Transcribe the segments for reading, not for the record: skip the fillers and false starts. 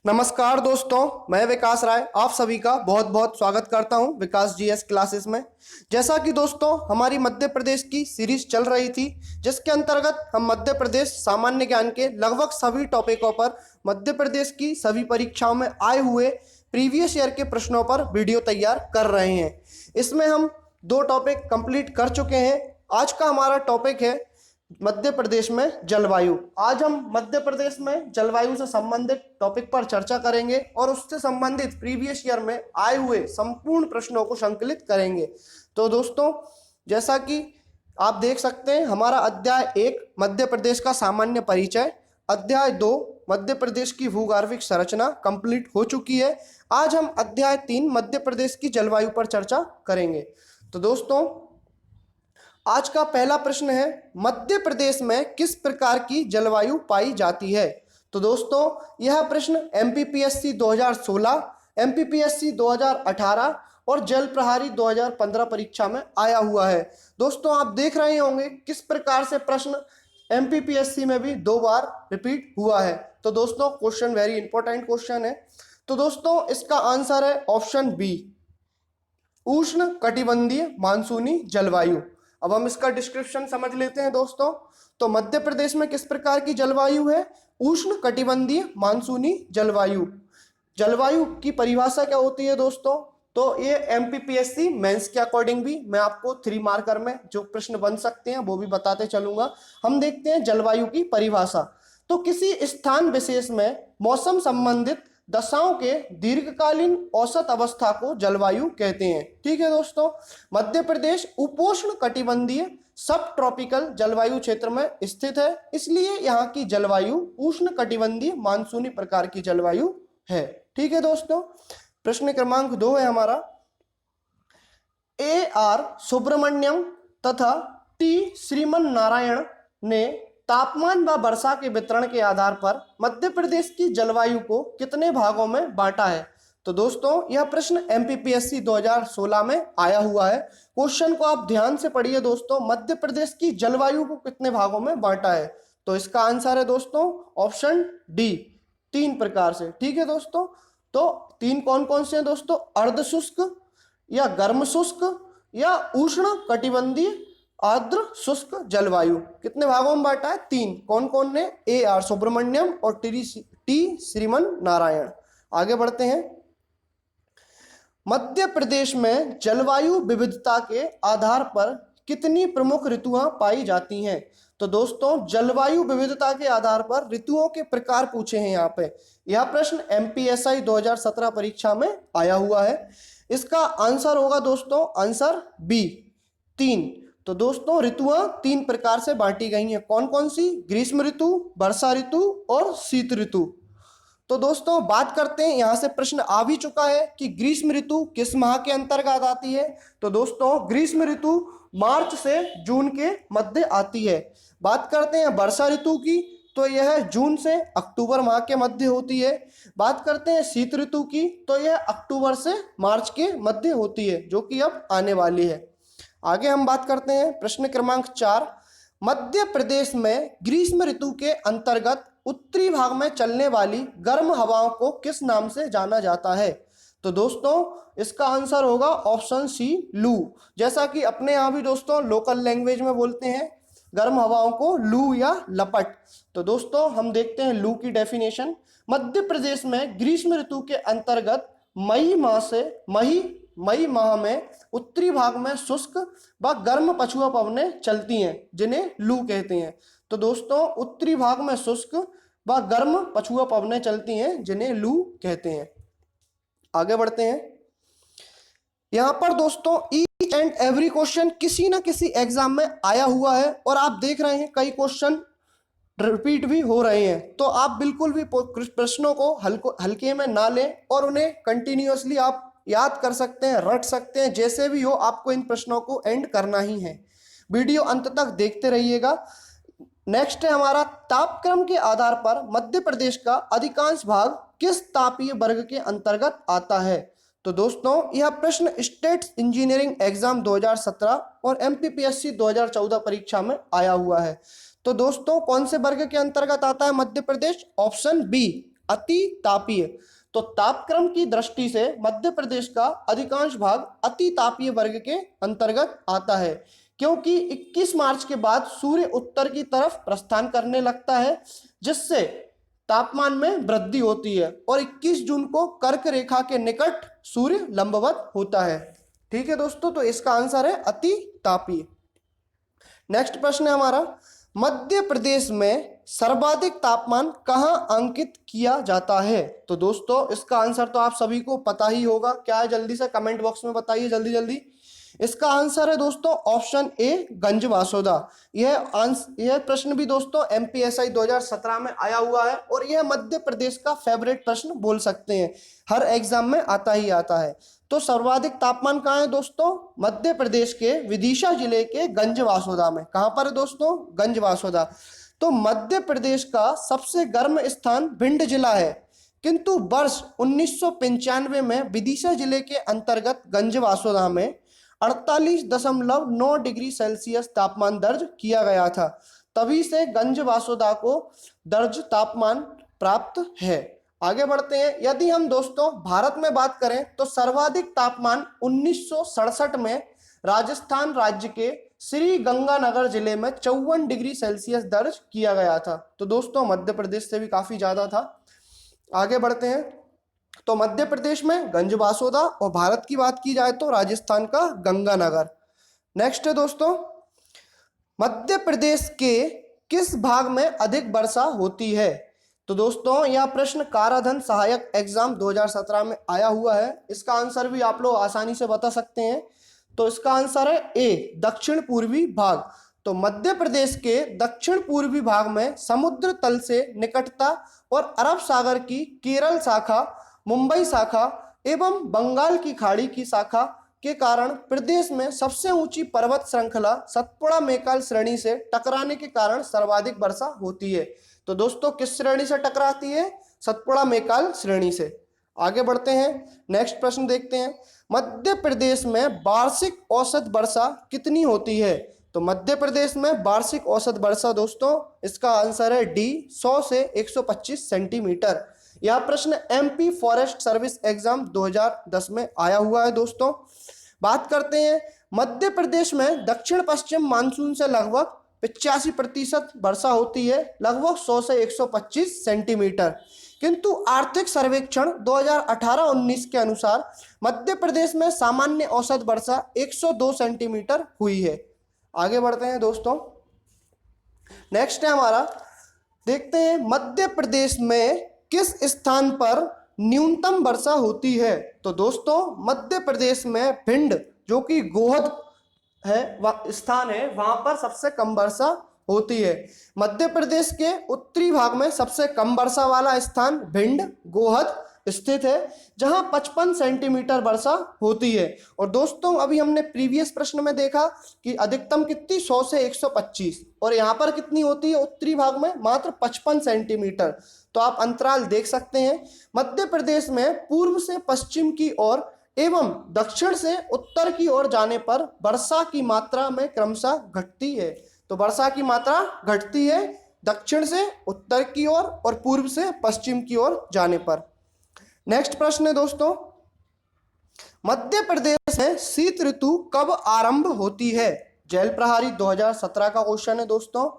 नमस्कार दोस्तों, मैं विकास राय आप सभी का बहुत बहुत स्वागत करता हूं विकास जीएस क्लासेस में। जैसा कि दोस्तों हमारी मध्य प्रदेश की सीरीज चल रही थी, जिसके अंतर्गत हम मध्य प्रदेश सामान्य ज्ञान के लगभग सभी टॉपिकों पर मध्य प्रदेश की सभी परीक्षाओं में आए हुए प्रीवियस ईयर के प्रश्नों पर वीडियो तैयार कर रहे हैं। इसमें हम 2 टॉपिक कंप्लीट कर चुके हैं। आज का हमारा टॉपिक है मध्य प्रदेश में जलवायु। आज हम मध्य प्रदेश में जलवायु से संबंधित टॉपिक पर चर्चा करेंगे और उससे संबंधित प्रीवियस ईयर में आए हुए संपूर्ण प्रश्नों को संकलित करेंगे। तो दोस्तों, जैसा कि आप देख सकते हैं, हमारा अध्याय 1 मध्य प्रदेश का सामान्य परिचय, अध्याय 2 मध्य प्रदेश की भूगर्भिक संरचना कंप्लीट हो चुकी है। आज हम अध्याय 3 मध्य प्रदेश की जलवायु पर चर्चा करेंगे। तो दोस्तों, आज का पहला प्रश्न है, मध्य प्रदेश में किस प्रकार की जलवायु पाई जाती है। तो दोस्तों, यह प्रश्न एमपीपीएससी 2016, एमपीपीएससी 2018 और जल प्रहारी 2015 परीक्षा में आया हुआ है। दोस्तों, आप देख रहे होंगे किस प्रकार से प्रश्न एमपीपीएससी में भी 2 बार रिपीट हुआ है। तो दोस्तों, क्वेश्चन वेरी इंपॉर्टेंट क्वेश्चन है। तो दोस्तों, इसका आंसर है ऑप्शन बी, उष्ण कटिबंधीय मानसूनी जलवायु। अब हम इसका डिस्क्रिप्शन समझ लेते हैं दोस्तों। तो मध्य प्रदेश में किस प्रकार की जलवायु है? उष्ण कटिबंधीय मानसूनी जलवायु। जलवायु की परिभाषा क्या होती है दोस्तों? तो ये एमपीपीएससी मेंस के अकॉर्डिंग भी मैं आपको 3 मार्कर में जो प्रश्न बन सकते हैं वो भी बताते चलूंगा। हम देखते हैं जलवायु की परिभाषा। तो किसी स्थान विशेष में मौसम संबंधित दशाओं के दीर्घकालीन औसत अवस्था को जलवायु कहते हैं। ठीक है दोस्तों, मध्य प्रदेश उपोष्ण कटिबंधीय सब ट्रॉपिकल जलवायु क्षेत्र में स्थित है, इसलिए यहाँ की जलवायु उष्ण कटिबंधीय मानसूनी प्रकार की जलवायु है। ठीक है दोस्तों, प्रश्न क्रमांक 2 है हमारा, AR सुब्रमण्यम तथा T श्रीमन नारायण ने तापमान व वर्षा के वितरण के आधार पर मध्य प्रदेश की जलवायु को कितने भागों में बांटा है। तो दोस्तों, यह प्रश्न एमपीपीएससी 2016 में आया हुआ है। क्वेश्चन को आप ध्यान से पढ़िए दोस्तों, मध्य प्रदेश की जलवायु को कितने भागों में बांटा है। तो इसका आंसर है दोस्तों ऑप्शन डी, 3 प्रकार से। ठीक है दोस्तों, तो 3 कौन कौन से हैं दोस्तों? अर्ध शुष्क या गर्म शुष्क या उष्ण कटिबंधीय आर्द्र शुष्क जलवायु। कितने भागों में बांटा है? 3। कौन कौन ने? AR सुब्रमण्यम और टी श्रीमन नारायण। आगे बढ़ते हैं। मध्य प्रदेश में जलवायु विविधता के आधार पर कितनी प्रमुख ऋतुएं पाई जाती हैं। तो दोस्तों, जलवायु विविधता के आधार पर ऋतुओं के प्रकार पूछे हैं यहाँ पे। यह प्रश्न एमपीएसआई 2017 परीक्षा में आया हुआ है। इसका आंसर होगा दोस्तों आंसर बी, 3। तो दोस्तों, ऋतुएं 3 प्रकार से बांटी गई हैं। कौन कौन सी? ग्रीष्म ऋतु, वर्षा ऋतु और शीत ऋतु। तो दोस्तों, बात करते हैं, यहां से प्रश्न आ भी चुका है कि ग्रीष्म ऋतु किस माह के अंतर्गत आती है। तो दोस्तों, ग्रीष्म ऋतु मार्च से जून के मध्य आती है। बात करते हैं वर्षा ऋतु की, तो यह जून से अक्टूबर माह के मध्य होती है। बात करते हैं शीत ऋतु की, तो यह अक्टूबर से मार्च के मध्य होती है, जो कि अब आने वाली है। आगे हम बात करते हैं प्रश्न क्रमांक 4, मध्य प्रदेश में ग्रीष्म ऋतु के अंतर्गत उत्तरी भाग में चलने वाली गर्म हवाओं को किस नाम से जाना जाता है। तो दोस्तों, इसका आंसर होगा ऑप्शन सी, लू। जैसा कि अपने यहाँ भी दोस्तों लोकल लैंग्वेज में बोलते हैं गर्म हवाओं को लू या लपट। तो दोस्तों, हम देखते हैं लू की डेफिनेशन। मध्य प्रदेश में ग्रीष्म ऋतु के अंतर्गत मई माह में उत्तरी भाग में शुष्क व गर्म पछुआ पवनें चलती हैं, जिन्हें लू कहते हैं। तो दोस्तों, उत्तरी भाग में शुष्क व गर्म पछुआ पवनें चलती हैं, जिन्हें लू कहते हैं। आगे बढ़ते हैं। यहां पर दोस्तों ईच एंड एवरी क्वेश्चन किसी ना किसी एग्जाम में आया हुआ है और आप देख रहे हैं कई क्वेश्चन रिपीट भी हो रहे हैं। तो आप बिल्कुल भी प्रश्नों को हल्के में ना लें और उन्हें कंटिन्यूअसली आप याद कर सकते हैं, रट सकते हैं। जैसे भी हो, आपको इन प्रश्नों को एंड करना ही है। वीडियो अंत तक देखते रहिएगा। नेक्स्ट है हमारा, तापक्रम के आधार पर मध्य प्रदेश का अधिकांश भाग किस तापीय वर्ग के अंतर्गत आता है। तो दोस्तों, यह प्रश्न स्टेट इंजीनियरिंग एग्जाम 2017 और एमपीपीएससी 2014 परीक्षा में आया हुआ है। तो दोस्तों, कौन से वर्ग के अंतर्गत आता है मध्य प्रदेश? ऑप्शन बी, अति तापीय। तो तापक्रम की दृष्टि से मध्य प्रदेश का अधिकांश भाग अति तापीय वर्ग के अंतर्गत आता है, क्योंकि 21 मार्च के बाद सूर्य उत्तर की तरफ प्रस्थान करने लगता है, जिससे तापमान में वृद्धि होती है और 21 जून को कर्क रेखा के निकट सूर्य लंबवत होता है। ठीक है दोस्तों, तो इसका आंसर है अति तापीय। नेक्स्ट प्रश्न है हमारा, मध्य प्रदेश में सर्वाधिक तापमान कहां अंकित किया जाता है? तो दोस्तों इसका आंसर तो आप सभी को पता ही होगा, क्या है जल्दी से कमेंट बॉक्स में बताइए जल्दी जल्दी। इसका आंसर है दोस्तों ऑप्शन ए गंजवासोदा। यह प्रश्न भी दोस्तों एमपीएसआई 2017 में आया हुआ है और यह मध्य प्रदेश का फेवरेट प्रश्न बोल सकते हैं, हर एग्जाम में आता ही आता है। तो सर्वाधिक तापमान कहाँ है दोस्तों? मध्य प्रदेश के विदिशा जिले के गंजवासोदा में। कहां पर है दोस्तों? गंजवासोदा। तो मध्य प्रदेश का सबसे गर्म स्थान भिंड जिला है, किंतु वर्ष 1995 में विदिशा जिले के अंतर्गत गंजवासोदा में 48.9 डिग्री सेल्सियस तापमान दर्ज किया गया था। तभी से गंजवासोदा को दर्ज तापमान प्राप्त है। आगे बढ़ते हैं। यदि हम दोस्तों भारत में बात करें तो सर्वाधिक तापमान 1967 में राजस्थान राज्य के श्री गंगानगर जिले में 54 डिग्री सेल्सियस दर्ज किया गया था। तो दोस्तों मध्य प्रदेश से भी काफी ज्यादा था। आगे बढ़ते हैं। तो मध्य प्रदेश में गंजवासोदा और भारत की बात की जाए तो राजस्थान का गंगानगर। नेक्स्ट है दोस्तों, मध्य प्रदेश के किस भाग में अधिक वर्षा होती है? तो दोस्तों यह प्रश्न काराधन सहायक एग्जाम 2017 में आया हुआ है। इसका आंसर भी आप लोग आसानी से बता सकते हैं। तो इसका आंसर है ए दक्षिण पूर्वी भाग। तो मध्य प्रदेश के दक्षिण पूर्वी भाग में समुद्र तल से निकटता और अरब सागर की केरल शाखा, मुंबई शाखा एवं बंगाल की खाड़ी की शाखा के कारण प्रदेश में सबसे ऊंची पर्वत श्रृंखला सतपुड़ा मैकाल श्रेणी से टकराने के कारण सर्वाधिक वर्षा होती है। तो दोस्तों किस श्रेणी से टकराती है? सतपुड़ा मैकाल श्रेणी से। आगे बढ़ते हैं। नेक्स्ट प्रश्न देखते हैं। मध्य प्रदेश में वार्षिक औसत वर्षा कितनी होती है? तो मध्य प्रदेश में वार्षिक औसत वर्षा दोस्तों इसका आंसर है डी 100 से 125 सेंटीमीटर। यह प्रश्न एमपी फॉरेस्ट सर्विस एग्जाम 2010 में आया हुआ है दोस्तों। बात करते हैं। मध्य प्रदेश में दक्षिण पश्चिम मानसून से लगभग 85% वर्षा होती है, लगभग 100 से 125 सेंटीमीटर। किंतु आर्थिक सर्वेक्षण 2018-19 के अनुसार मध्य प्रदेश में सामान्य औसत वर्षा 102 सेंटीमीटर हुई है। आगे बढ़ते हैं दोस्तों। नेक्स्ट है हमारा, देखते हैं मध्य प्रदेश में किस स्थान पर न्यूनतम वर्षा होती है? तो दोस्तों मध्य प्रदेश में भिंड जो कि गोहद है स्थान है, वहां पर सबसे कम वर्षा होती है। मध्य प्रदेश के उत्तरी भाग में सबसे कम वर्षा वाला स्थान भिंड गोहद स्थित है, जहां 55 सेंटीमीटर वर्षा होती है। और दोस्तों अभी हमने प्रीवियस प्रश्न में देखा कि अधिकतम कितनी 100 से 125, और यहाँ पर कितनी होती है उत्तरी भाग में? मात्र 55 सेंटीमीटर। तो आप अंतराल देख सकते हैं। मध्य प्रदेश में पूर्व से पश्चिम की ओर एवं दक्षिण से उत्तर की ओर जाने पर वर्षा की मात्रा में क्रमशः घटती है। तो वर्षा की मात्रा घटती है दक्षिण से उत्तर की ओर और पूर्व से पश्चिम की ओर जाने पर। नेक्स्ट प्रश्न है दोस्तों, मध्य प्रदेश में शीत ऋतु कब आरंभ होती है? जेल प्रहारी 2017 का क्वेश्चन है दोस्तों।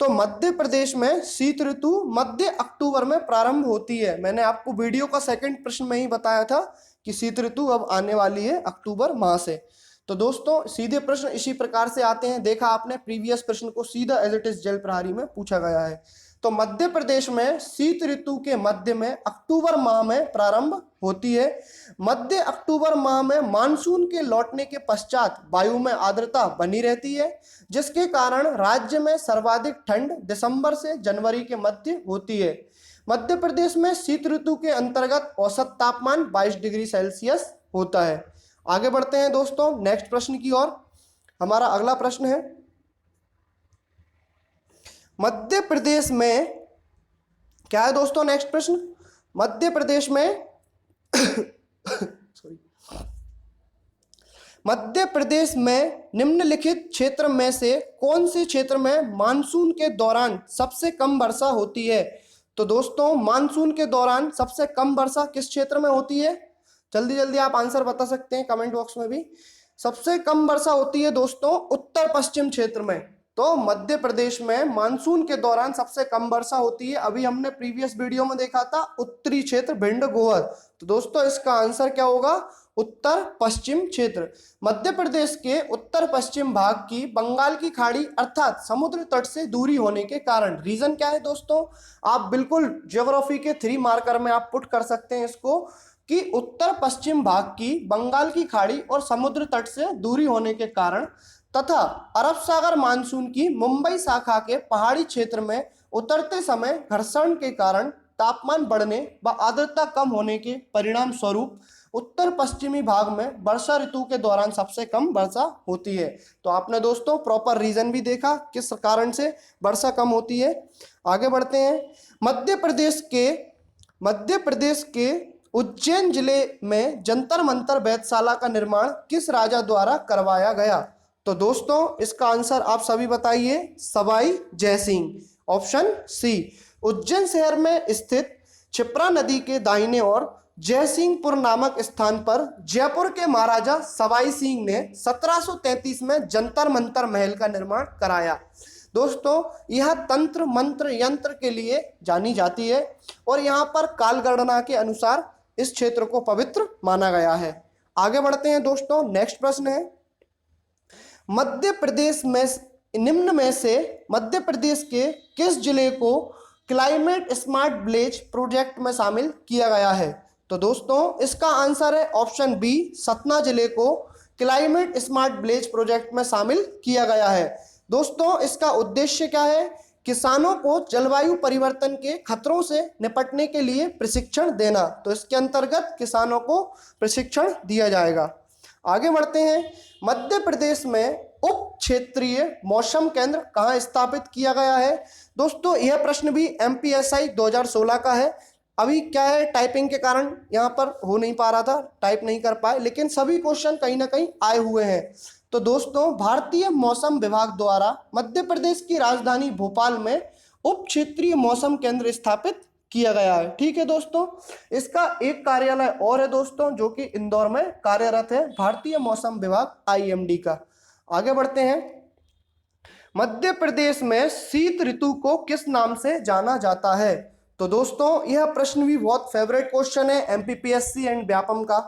तो मध्य प्रदेश में शीत ऋतु मध्य अक्टूबर में प्रारंभ होती है। मैंने आपको वीडियो का सेकंड प्रश्न में ही बताया था कि शीत ऋतु अब आने वाली है अक्टूबर माह से। तो दोस्तों सीधे प्रश्न इसी प्रकार से आते हैं। देखा आपने प्रीवियस प्रश्न को सीधा एज इट इज जेल प्रहारी में पूछा गया है। तो मध्य प्रदेश में शीत ऋतु के मध्य में अक्टूबर माह में प्रारंभ होती है। मध्य अक्टूबर माह में मानसून के लौटने के पश्चात वायु में आर्द्रता बनी रहती है, जिसके कारण राज्य में सर्वाधिक ठंड दिसंबर से जनवरी के मध्य होती है। मध्य प्रदेश में शीत ऋतु के अंतर्गत औसत तापमान 22 डिग्री सेल्सियस होता है। आगे बढ़ते हैं दोस्तों नेक्स्ट प्रश्न की ओर। हमारा अगला प्रश्न है, मध्य प्रदेश में क्या है दोस्तों? नेक्स्ट प्रश्न, मध्य प्रदेश में मध्य प्रदेश में निम्नलिखित क्षेत्र में से कौन से क्षेत्र में मानसून के दौरान सबसे कम वर्षा होती है? तो दोस्तों मानसून के दौरान सबसे कम वर्षा किस क्षेत्र में होती है? जल्दी जल्दी आप आंसर बता सकते हैं कमेंट बॉक्स में भी। सबसे कम वर्षा होती है दोस्तों उत्तर पश्चिम क्षेत्र में। तो मध्य प्रदेश में मानसून के दौरान सबसे कम वर्षा होती है। अभी हमने प्रीवियस वीडियो में देखा था उत्तरी क्षेत्र भिंड गोहर। तो दोस्तों इसका आंसर क्या होगा? उत्तर पश्चिम क्षेत्र। मध्य प्रदेश के उत्तर पश्चिम भाग की बंगाल की खाड़ी अर्थात समुद्र तट से दूरी होने के कारण, रीजन क्या है दोस्तों? आप बिल्कुल ज्योग्राफी के 3 मार्कर में आप पुट कर सकते हैं इसको कि उत्तर पश्चिम भाग की बंगाल की खाड़ी और समुद्र तट से दूरी होने के कारण तथा अरब सागर मानसून की मुंबई शाखा के पहाड़ी क्षेत्र में उतरते समय घर्षण के कारण तापमान बढ़ने व आर्द्रता कम होने के परिणाम स्वरूप उत्तर पश्चिमी भाग में वर्षा ऋतु के दौरान सबसे कम वर्षा होती है। तो आपने दोस्तों प्रॉपर रीजन भी देखा किस कारण से वर्षा कम होती है। आगे बढ़ते हैं। मध्य प्रदेश के उज्जैन जिले में जंतर मंतर वेधशाला का निर्माण किस राजा द्वारा करवाया गया? तो दोस्तों इसका आंसर आप सभी बताइए। Sawai Jai Singh, option C. उज्जैन शहर में स्थित क्षिप्रा नदी के दाहिने ओर जयसिंहपुर नामक स्थान पर जयपुर के महाराजा सवाई सिंह ने 1733 में जंतर मंतर महल का निर्माण कराया। दोस्तों यह तंत्र मंत्र यंत्र के लिए जानी जाती है और यहाँ पर कालगणना के अनुसार इस क्षेत्र को पवित्र माना गया है। आगे बढ़ते हैं दोस्तों। नेक्स्ट प्रश्न है, मध्य प्रदेश में निम्न में से मध्य प्रदेश के किस जिले को क्लाइमेट स्मार्ट विलेज प्रोजेक्ट में शामिल किया गया है? तो दोस्तों इसका आंसर है ऑप्शन बी। सतना जिले को क्लाइमेट स्मार्ट विलेज प्रोजेक्ट में शामिल किया गया है। दोस्तों इसका उद्देश्य क्या है? किसानों को जलवायु परिवर्तन के खतरों से निपटने के लिए प्रशिक्षण देना। तो इसके अंतर्गत किसानों को प्रशिक्षण दिया जाएगा। आगे बढ़ते हैं। मध्य प्रदेश में उप क्षेत्रीय मौसम केंद्र कहाँ स्थापित किया गया है? दोस्तों यह प्रश्न भी एमपीएसआई 2016 का है। अभी क्या है, टाइपिंग के कारण यहाँ पर हो नहीं पा रहा था, टाइप नहीं कर पाए, लेकिन सभी क्वेश्चन कहीं ना कहीं आए हुए हैं। तो दोस्तों भारतीय मौसम विभाग द्वारा मध्य प्रदेश की राजधानी भोपाल में उप क्षेत्रीय मौसम केंद्र स्थापित किया गया है। ठीक है दोस्तों, इसका एक कार्यालय और है दोस्तों जो कि इंदौर में कार्यरत है, भारतीय मौसम विभाग आईएमडी का। आगे बढ़ते हैं। मध्य प्रदेश में शीत ऋतु को किस नाम से जाना जाता है? तो दोस्तों यह प्रश्न भी बहुत फेवरेट क्वेश्चन है एमपीपीएससी एंड व्यापम का।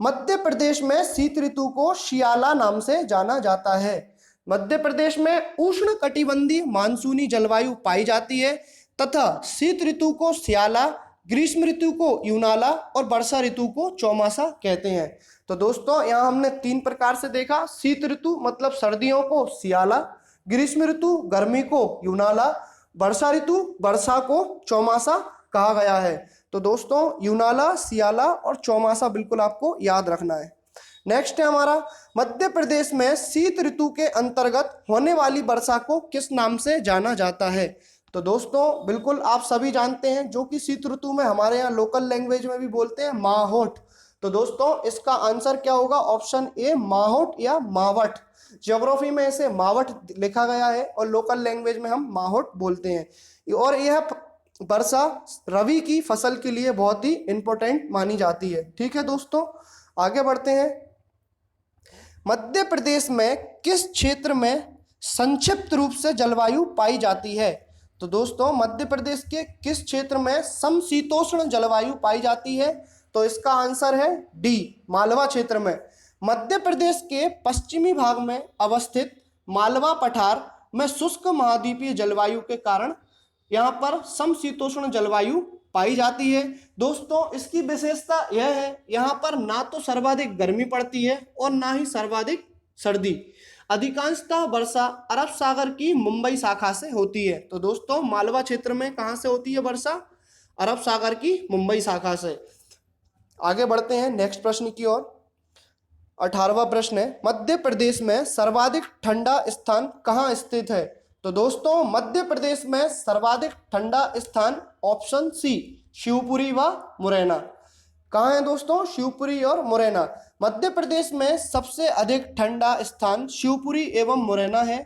मध्य प्रदेश में शीत ऋतु को शियाला नाम से जाना जाता है। मध्य प्रदेश में उष्ण कटिबंधीय मानसूनी जलवायु पाई जाती है तथा शीत ऋतु को सियाला, ग्रीष्म ऋतु को यूनाला और वर्षा ऋतु को चौमासा कहते हैं। तो दोस्तों यहाँ हमने 3 प्रकार से देखा। शीत ऋतु मतलब सर्दियों को सियाला, ग्रीष्म ऋतु गर्मी को यूनाला, वर्षा ऋतु वर्षा को चौमासा कहा गया है। तो दोस्तों यूनाला, सियाला और चौमासा बिल्कुल आपको याद रखना है। नेक्स्ट है हमारा, मध्य प्रदेश में शीत ऋतु के अंतर्गत होने वाली वर्षा को किस नाम से जाना जाता है? तो दोस्तों बिल्कुल आप सभी जानते हैं जो कि शीत ऋतु में हमारे यहाँ लोकल लैंग्वेज में भी बोलते हैं माहोट। तो दोस्तों इसका आंसर क्या होगा? ऑप्शन ए माहोट या मावट। ज्योग्राफी में इसे मावट लिखा गया है और लोकल लैंग्वेज में हम माहोट बोलते हैं। और यह वर्षा रबी की फसल के लिए बहुत ही इंपॉर्टेंट मानी जाती है। ठीक है दोस्तों, आगे बढ़ते हैं। मध्य प्रदेश में किस क्षेत्र में संक्षिप्त रूप से जलवायु पाई जाती है? तो दोस्तों मध्य प्रदेश के किस क्षेत्र में समशीतोष्ण जलवायु पाई जाती है? तो इसका आंसर है डी, मालवा क्षेत्र में। मध्य प्रदेश के पश्चिमी भाग में अवस्थित मालवा पठार में शुष्क महाद्वीपीय जलवायु के कारण यहाँ पर समशीतोष्ण जलवायु पाई जाती है। दोस्तों इसकी विशेषता यह है, यहाँ पर ना तो सर्वाधिक गर्मी पड़ती है और ना ही सर्वाधिक सर्दी। अधिकांशतः वर्षा अरब सागर की मुंबई शाखा से होती है। तो दोस्तों मालवा क्षेत्र में कहाँ से होती है वर्षा? अरब सागर की मुंबई शाखा से। आगे बढ़ते हैं नेक्स्ट प्रश्न की ओर। 18वां प्रश्न है, मध्य प्रदेश में सर्वाधिक ठंडा स्थान कहाँ स्थित है? तो दोस्तों मध्य प्रदेश में सर्वाधिक ठंडा स्थान ऑप्शन सी, शिवपुरी व मुरैना। कहाँ है दोस्तों? शिवपुरी और मुरैना। मध्य प्रदेश में सबसे अधिक ठंडा स्थान शिवपुरी एवं मुरैना है,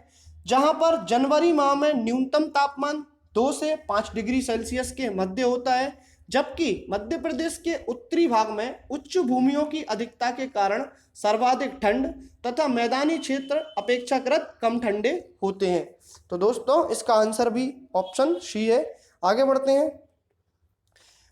जहां पर जनवरी माह में न्यूनतम तापमान 2 से 5 डिग्री सेल्सियस के मध्य होता है, जबकि मध्य प्रदेश के उत्तरी भाग में उच्च भूमियों की अधिकता के कारण सर्वाधिक ठंड तथा मैदानी क्षेत्र अपेक्षाकृत कम ठंडे होते हैं। तो दोस्तों इसका आंसर भी ऑप्शन सी है। आगे बढ़ते हैं।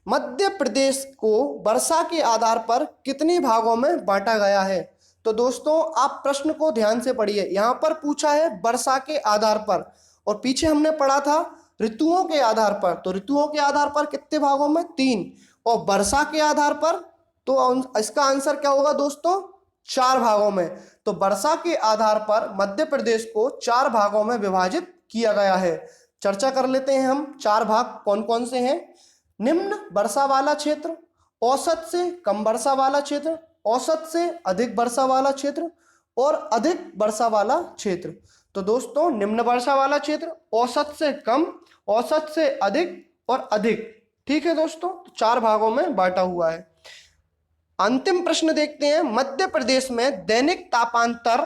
मध्य प्रदेश को वर्षा के आधार पर कितने भागों में बांटा गया है? तो दोस्तों आप प्रश्न को ध्यान से पढ़िए। यहाँ पर पूछा है वर्षा के आधार पर, और पीछे हमने पढ़ा था ऋतुओं के आधार पर। तो ऋतुओं के आधार पर कितने भागों में? 3। और वर्षा के आधार पर तो इसका आंसर क्या होगा दोस्तों? 4 भागों में। तो वर्षा के आधार पर मध्य प्रदेश को 4 भागों में विभाजित किया गया है। चर्चा कर लेते हैं हम 4 भाग कौन कौन से हैं। निम्न वर्षा वाला क्षेत्र, औसत से कम वर्षा वाला क्षेत्र, औसत से अधिक वर्षा वाला क्षेत्र और अधिक वर्षा वाला क्षेत्र। तो दोस्तों निम्न वर्षा वाला क्षेत्र, औसत से कम, औसत से अधिक और अधिक। ठीक है दोस्तों, तो 4 भागों में बांटा हुआ है। अंतिम प्रश्न देखते हैं। मध्य प्रदेश में दैनिक तापांतर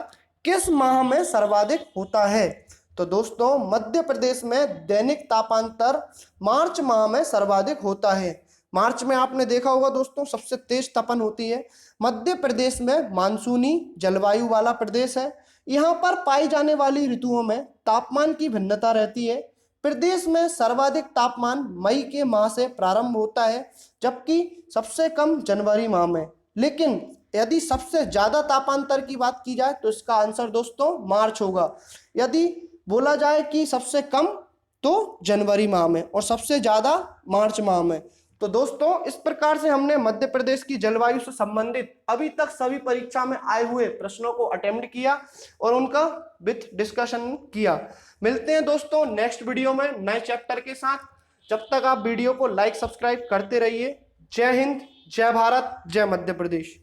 किस माह में सर्वाधिक होता है? तो दोस्तों मध्य प्रदेश में दैनिक तापांतर मार्च माह में सर्वाधिक होता है। मार्च में आपने देखा होगा दोस्तों सबसे तेज तपन होती है। मध्य प्रदेश में मानसूनी जलवायु वाला प्रदेश है। यहाँ पर पाई जाने वाली ऋतुओं में तापमान की भिन्नता रहती है। प्रदेश में सर्वाधिक तापमान मई के माह से प्रारंभ होता है, जबकि सबसे कम जनवरी माह में। लेकिन यदि सबसे ज्यादा तापांतर की बात की जाए तो इसका आंसर दोस्तों मार्च होगा। यदि बोला जाए कि सबसे कम तो जनवरी माह में और सबसे ज्यादा मार्च माह में। तो दोस्तों इस प्रकार से हमने मध्य प्रदेश की जलवायु से संबंधित अभी तक सभी परीक्षा में आए हुए प्रश्नों को अटेम्प्ट किया और उनका विथ डिस्कशन किया। मिलते हैं दोस्तों नेक्स्ट वीडियो में नए चैप्टर के साथ। जब तक आप वीडियो को लाइक सब्सक्राइब करते रहिए। जय हिंद, जय भारत, जय मध्य प्रदेश।